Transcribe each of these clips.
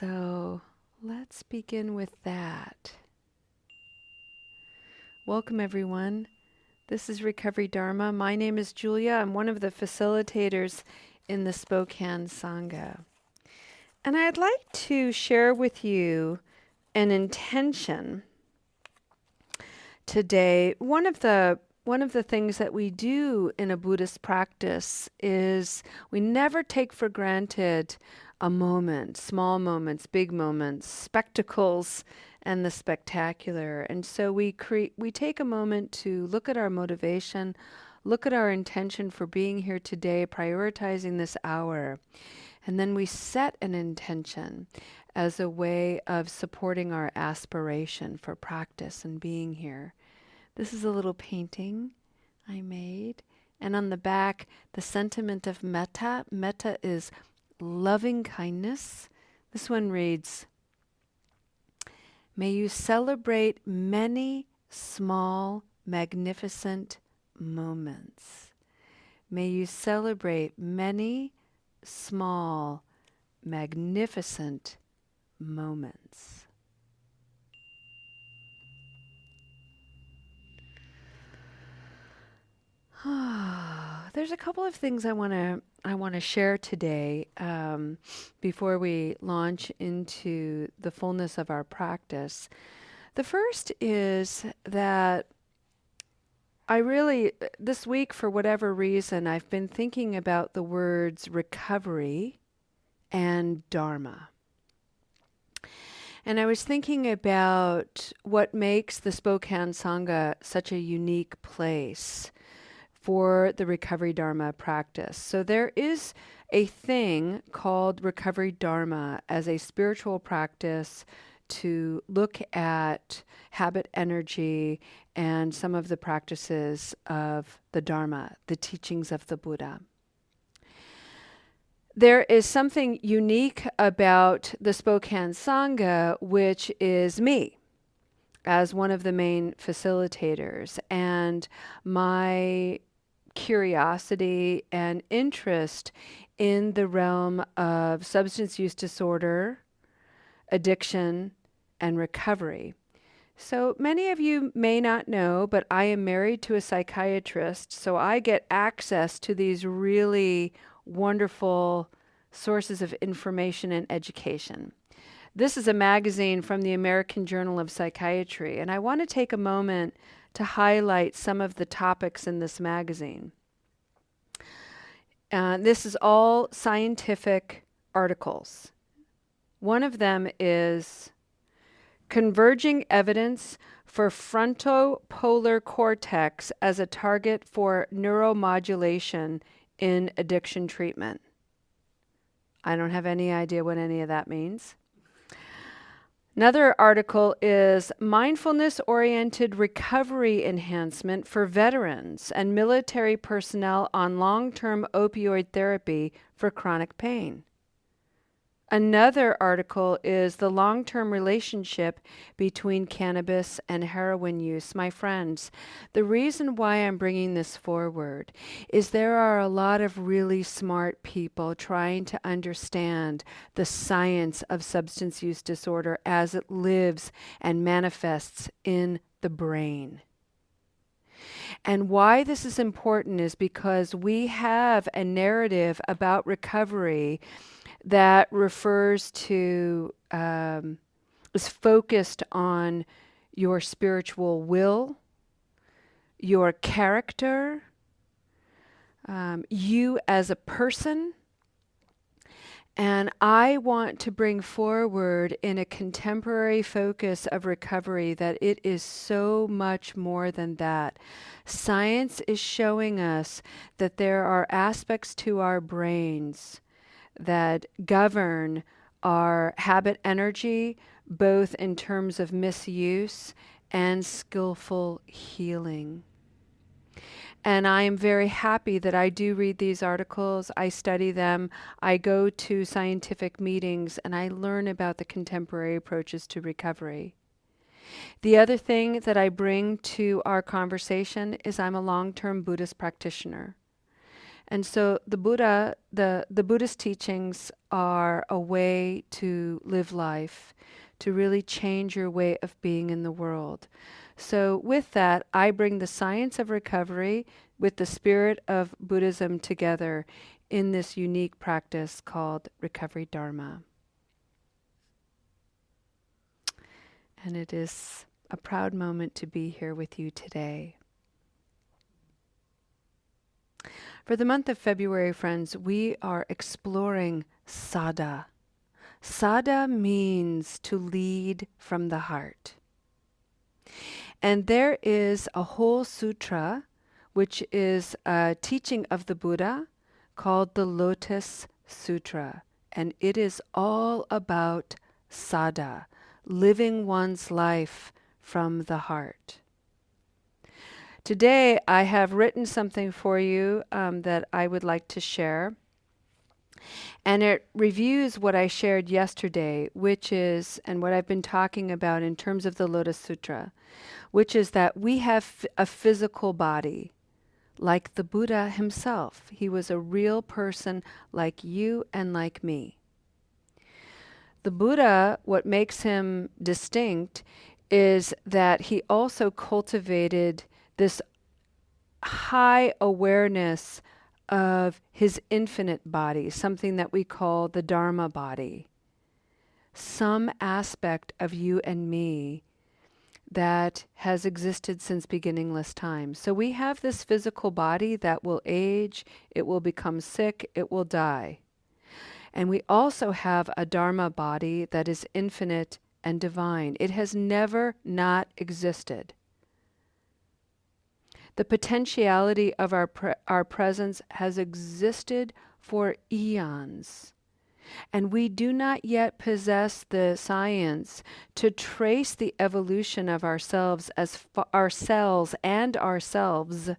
So let's begin with that. Welcome, everyone. This is Recovery Dharma. My name is Julia. I'm one of the facilitators in the Spokane Sangha. And I'd like to share with you an intention today. One of the things that we do in a Buddhist practice is we never take for granted a moment, small moments, big moments, spectacles, and the spectacular. And so we take a moment to look at our motivation, look at our intention for being here today, prioritizing this hour. And then we set an intention as a way of supporting our aspiration for practice and being here. This is a little painting I made. And on the back, the sentiment of metta. Metta is loving kindness. This one reads, "May you celebrate many small, magnificent moments. May you celebrate many small, magnificent moments." There's a couple of things I want to share today before we launch into the fullness of our practice. The first is that this week, for whatever reason, I've been thinking about the words recovery and Dharma. And I was thinking about what makes the Spokane Sangha such a unique place for the Recovery Dharma practice. So there is a thing called Recovery Dharma as a spiritual practice to look at habit energy and some of the practices of the Dharma, the teachings of the Buddha. There is something unique about the Spokane Sangha, which is me as one of the main facilitators, and my curiosity and interest in the realm of substance use disorder, addiction, and recovery. So many of you may not know, but I am married to a psychiatrist, so I get access to these really wonderful sources of information and education. This is a magazine from the American Journal of Psychiatry, and I want to take a moment to highlight some of the topics in this magazine. This is all scientific articles. One of them is Converging Evidence for Frontopolar Cortex as a Target for Neuromodulation in Addiction Treatment. I don't have any idea what any of that means. Another article is Mindfulness-Oriented Recovery Enhancement for Veterans and Military Personnel on Long-Term Opioid Therapy for Chronic Pain. Another article is The Long-Term Relationship Between Cannabis and Heroin Use. My friends, the reason why I'm bringing this forward is there are a lot of really smart people trying to understand the science of substance use disorder as it lives and manifests in the brain. And why this is important is because we have a narrative about recovery that refers to, is focused on your spiritual will, your character, you as a person. And I want to bring forward in a contemporary focus of recovery that it is so much more than that. Science is showing us that there are aspects to our brains that govern our habit energy, both in terms of misuse and skillful healing. And I am very happy that I do read these articles, I study them, I go to scientific meetings, and I learn about the contemporary approaches to recovery. The other thing that I bring to our conversation is I'm a long-term Buddhist practitioner. And so the Buddhist teachings are a way to live life, to really change your way of being in the world. So with that, I bring the science of recovery with the spirit of Buddhism together in this unique practice called Recovery Dharma. And it is a proud moment to be here with you today. For the month of February, friends, we are exploring Sada. Sada means to lead from the heart. And there is a whole sutra, which is a teaching of the Buddha called the Lotus Sutra. And it is all about Sada, living one's life from the heart. Today, I have written something for you that I would like to share. And it reviews what I shared yesterday, which is, and what I've been talking about in terms of the Lotus Sutra, which is that we have a physical body, like the Buddha himself. He was a real person like you and like me. The Buddha, what makes him distinct is that he also cultivated this high awareness of his infinite body, something that we call the Dharma body. Some aspect of you and me that has existed since beginningless time. So we have this physical body that will age, it will become sick, it will die. And we also have a Dharma body that is infinite and divine. It has never not existed. The potentiality of our presence has existed for eons. And we do not yet possess the science to trace the evolution of ourselves and ourselves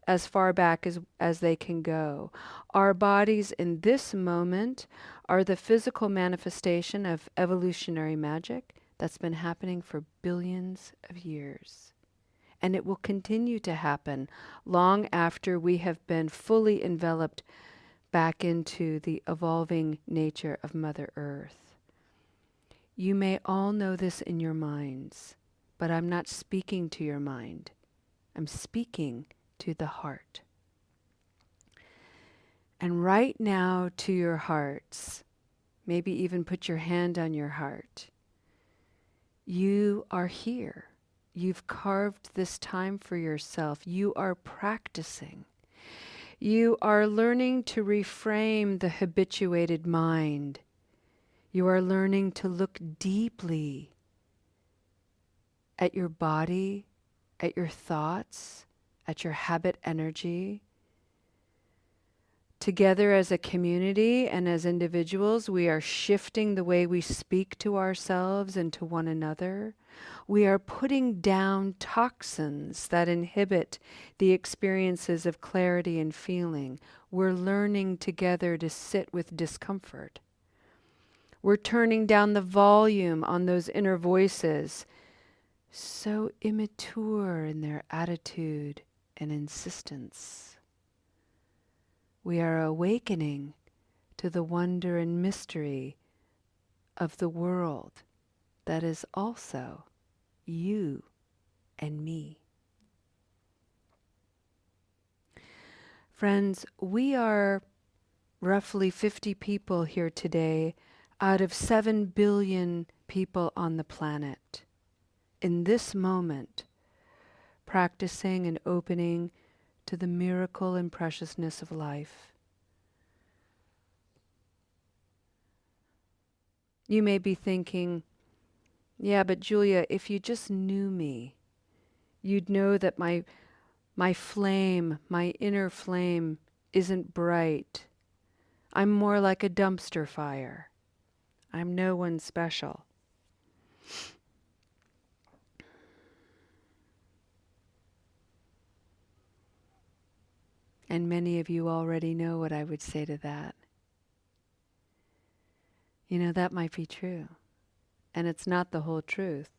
as far back as they can go. Our bodies in this moment are the physical manifestation of evolutionary magic that's been happening for billions of years. And it will continue to happen long after we have been fully enveloped back into the evolving nature of Mother Earth. You may all know this in your minds, but I'm not speaking to your mind. I'm speaking to the heart. And right now to your hearts, maybe even put your hand on your heart. You are here. You've carved this time for yourself. You are practicing. You are learning to reframe the habituated mind. You are learning to look deeply at your body, at your thoughts, at your habit energy. Together as a community and as individuals, we are shifting the way we speak to ourselves and to one another. We are putting down toxins that inhibit the experiences of clarity and feeling. We're learning together to sit with discomfort. We're turning down the volume on those inner voices, so immature in their attitude and insistence. We are awakening to the wonder and mystery of the world that is also you and me. Friends, we are roughly 50 people here today out of 7 billion people on the planet. In this moment, practicing and opening to the miracle and preciousness of life. You may be thinking, yeah, but Julia, if you just knew me, you'd know that my flame, my inner flame, isn't bright. I'm more like a dumpster fire. I'm no one special. And many of you already know what I would say to that. You know, that might be true. And it's not the whole truth.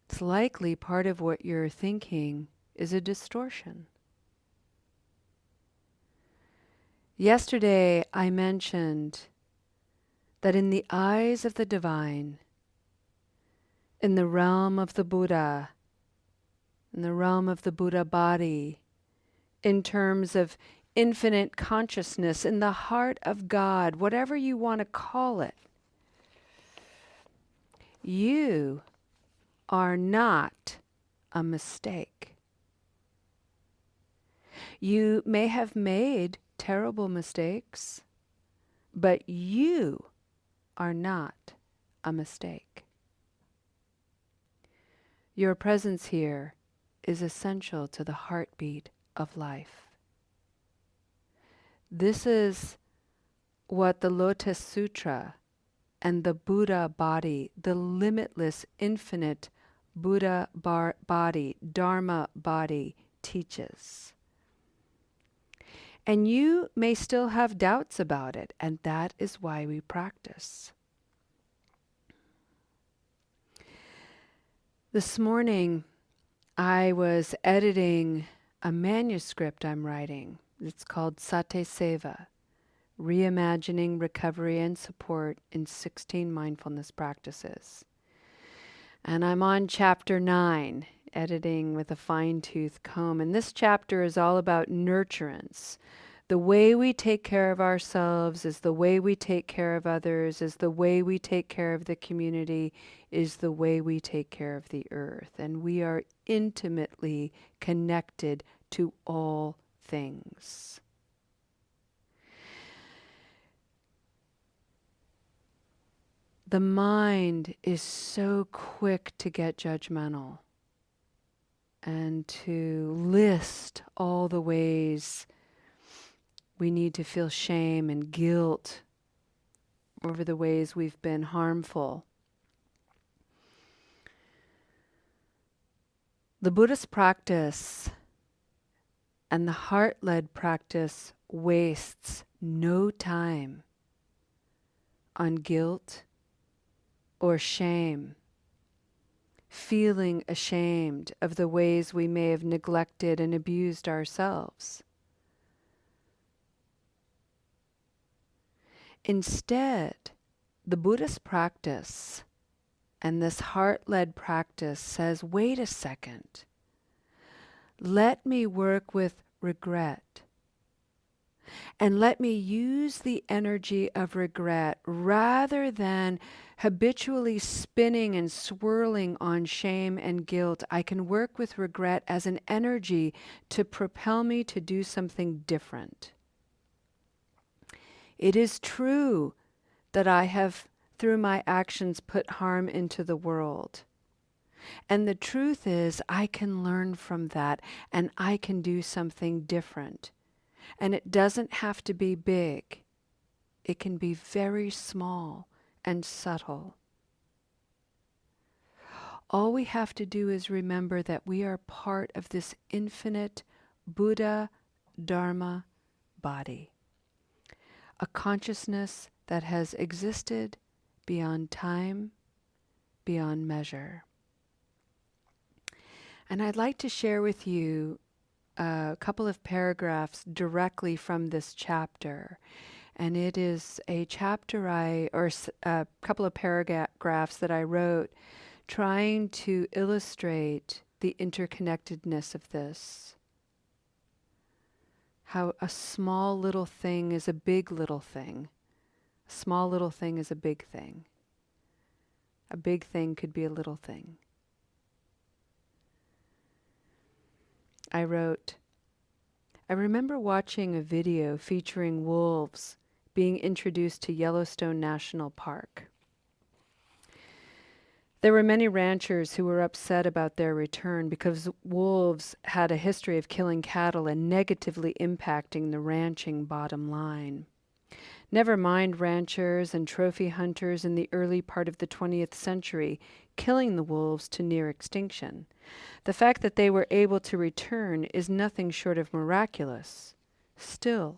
It's likely part of what you're thinking is a distortion. Yesterday I mentioned that in the eyes of the divine, in the realm of the Buddha, in the realm of the Buddha body, in terms of infinite consciousness, in the heart of God, whatever you want to call it, you are not a mistake. You may have made terrible mistakes, but you are not a mistake. Your presence here is essential to the heartbeat of life. This is what the Lotus Sutra and the Buddha body, the limitless, infinite Buddha body, Dharma body, teaches. And you may still have doubts about it, and that is why we practice. This morning, I was editing a manuscript I'm writing. It's called Sate Seva, Reimagining Recovery and Support in 16 Mindfulness Practices. And I'm on chapter 9, editing with a fine-tooth comb. And this chapter is all about nurturance. The way we take care of ourselves is the way we take care of others, is the way we take care of the community, is the way we take care of the earth. And we are intimately connected to all things. The mind is so quick to get judgmental and to list all the ways we need to feel shame and guilt over the ways we've been harmful. The Buddhist practice and the heart-led practice wastes no time on guilt or shame, feeling ashamed of the ways we may have neglected and abused ourselves. Instead, the Buddhist practice and this heart-led practice says, wait a second, let me work with regret. And let me use the energy of regret rather than habitually spinning and swirling on shame and guilt. I can work with regret as an energy to propel me to do something different. It is true that I have, through my actions, put harm into the world. And the truth is, I can learn from that and I can do something different. And it doesn't have to be big. It can be very small and subtle. All we have to do is remember that we are part of this infinite Buddha Dharma body, a consciousness that has existed beyond time, beyond measure. And I'd like to share with you a couple of paragraphs directly from this chapter. And it is a chapter a couple of paragraphs that I wrote trying to illustrate the interconnectedness of this. How a small little thing is a big little thing. A small little thing is a big thing. A big thing could be a little thing. I wrote, I remember watching a video featuring wolves being introduced to Yellowstone National Park. There were many ranchers who were upset about their return because wolves had a history of killing cattle and negatively impacting the ranching bottom line. Never mind ranchers and trophy hunters in the early part of the 20th century killing the wolves to near extinction. The fact that they were able to return is nothing short of miraculous. Still,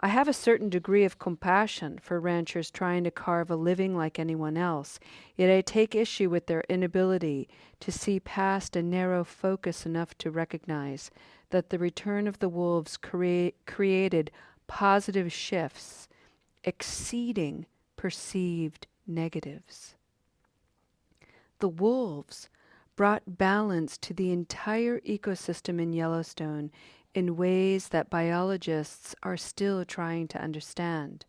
I have a certain degree of compassion for ranchers trying to carve a living like anyone else, yet I take issue with their inability to see past a narrow focus enough to recognize that the return of the wolves created positive shifts exceeding perceived negatives. The wolves brought balance to the entire ecosystem in Yellowstone in ways that biologists are still trying to understand.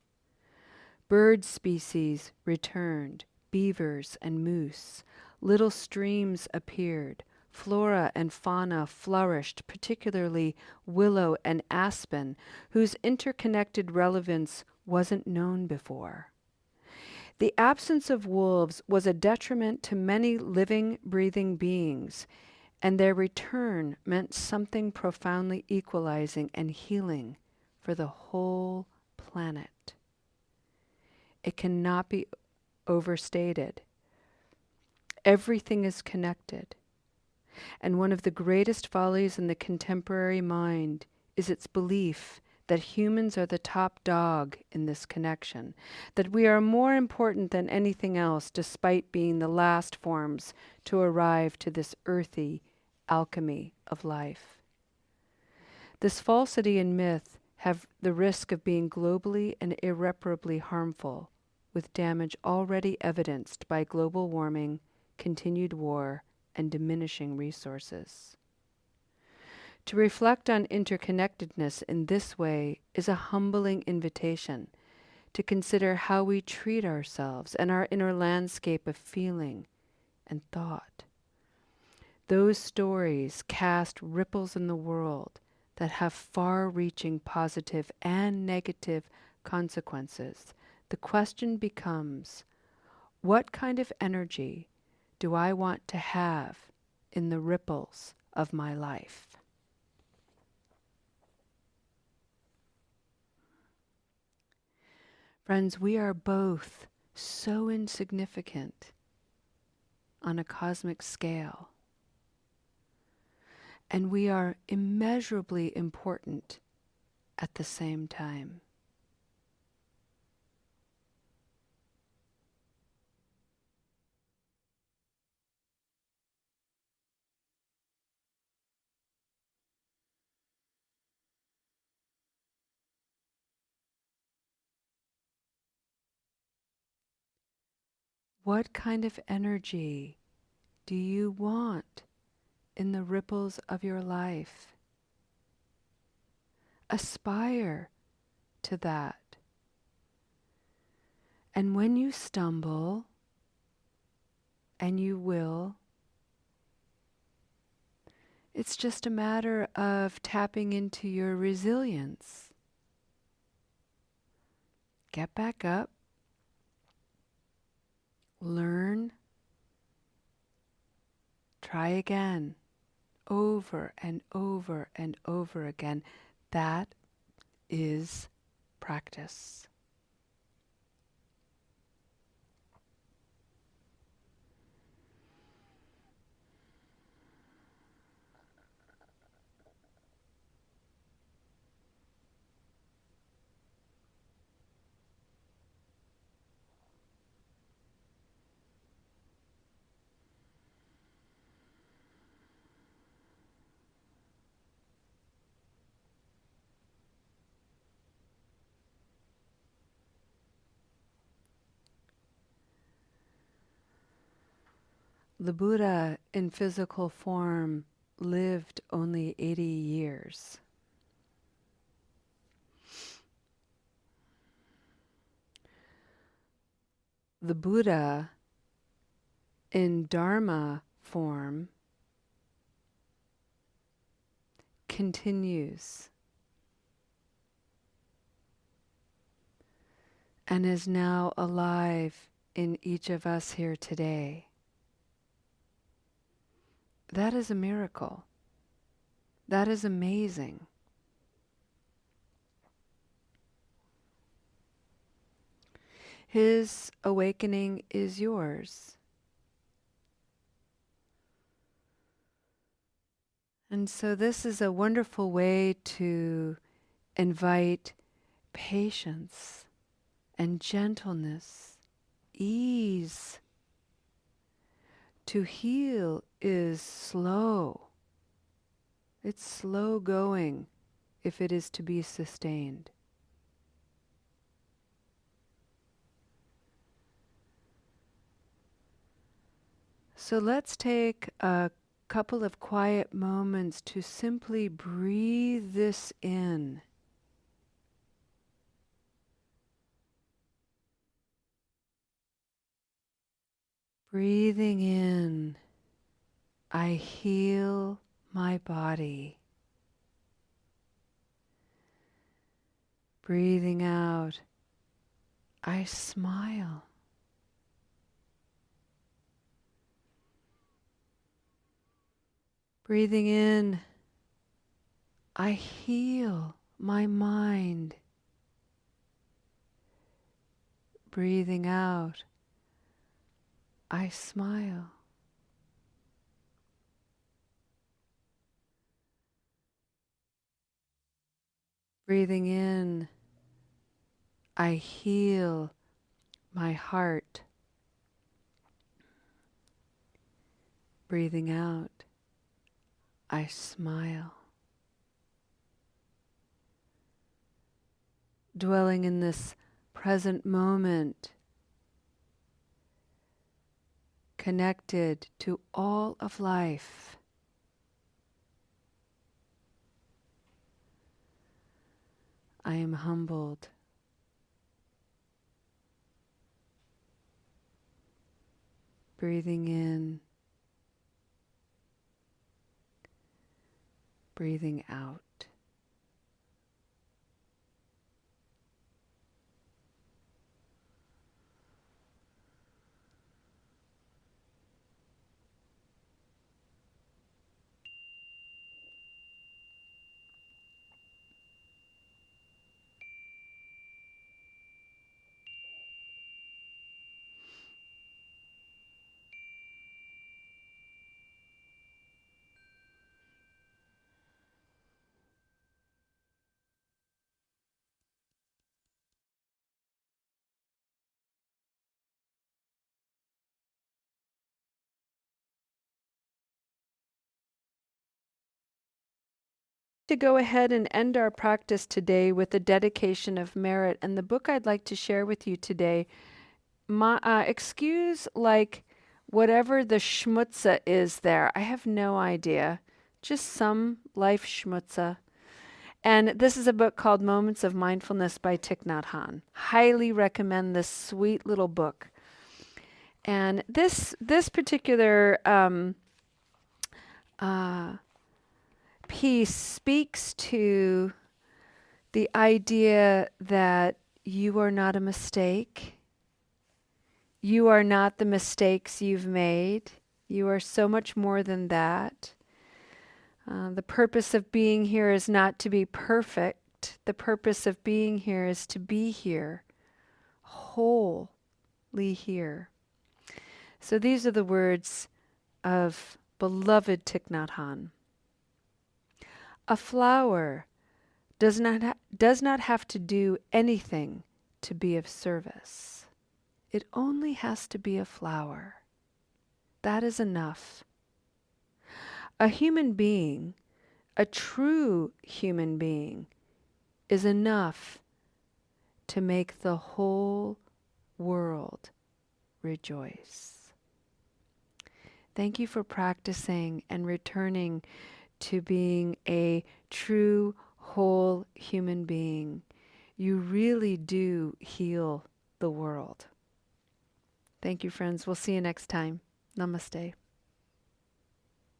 Bird species returned, beavers and moose. Little streams appeared. Flora and fauna flourished, particularly willow and aspen, whose interconnected relevance wasn't known before. The absence of wolves was a detriment to many living, breathing beings, and their return meant something profoundly equalizing and healing for the whole planet. It cannot be overstated. Everything is connected. And one of the greatest follies in the contemporary mind is its belief that humans are the top dog in this connection, that we are more important than anything else despite being the last forms to arrive to this earthy alchemy of life. This falsity and myth have the risk of being globally and irreparably harmful, with damage already evidenced by global warming, continued war, and diminishing resources. To reflect on interconnectedness in this way is a humbling invitation to consider how we treat ourselves and our inner landscape of feeling and thought. Those stories cast ripples in the world that have far-reaching positive and negative consequences. The question becomes, what kind of energy do I want to have in the ripples of my life? Friends, we are both so insignificant on a cosmic scale, and we are immeasurably important at the same time. What kind of energy do you want in the ripples of your life? Aspire to that. And when you stumble, and you will, it's just a matter of tapping into your resilience. Get back up, learn, try again, over and over and over again. That is practice. The Buddha in physical form lived only 80 years. The Buddha in Dharma form continues and is now alive in each of us here today. That is a miracle. That is amazing. His awakening is yours. And so this is a wonderful way to invite patience and gentleness, ease. To heal is slow. It's slow going if it is to be sustained. So let's take a couple of quiet moments to simply breathe this in. Breathing in, I heal my body. Breathing out, I smile. Breathing in, I heal my mind. Breathing out, I smile. Breathing in, I heal my heart. Breathing out, I smile. Dwelling in this present moment, connected to all of life. I am humbled. Breathing in, breathing out. To go ahead and end our practice today with a dedication of merit. And the book I'd like to share with you today, excuse like whatever the schmutza is there. I have no idea. Just some life schmutza. And this is a book called Moments of Mindfulness by Thich Nhat Hanh. Highly recommend this sweet little book. And this particular piece speaks to the idea that you are not a mistake. You are not the mistakes you've made. You are so much more than that. The purpose of being here is not to be perfect. The purpose of being here is to be here, wholly here. So these are the words of beloved Thich Nhat Hanh. A flower does not have to do anything to be of service. It only has to be a flower. That is enough. A human being, a true human being, is enough to make the whole world rejoice. Thank you for practicing and returning to being a true, whole human being. You really do heal the world. Thank you, friends. We'll see you next time. Namaste.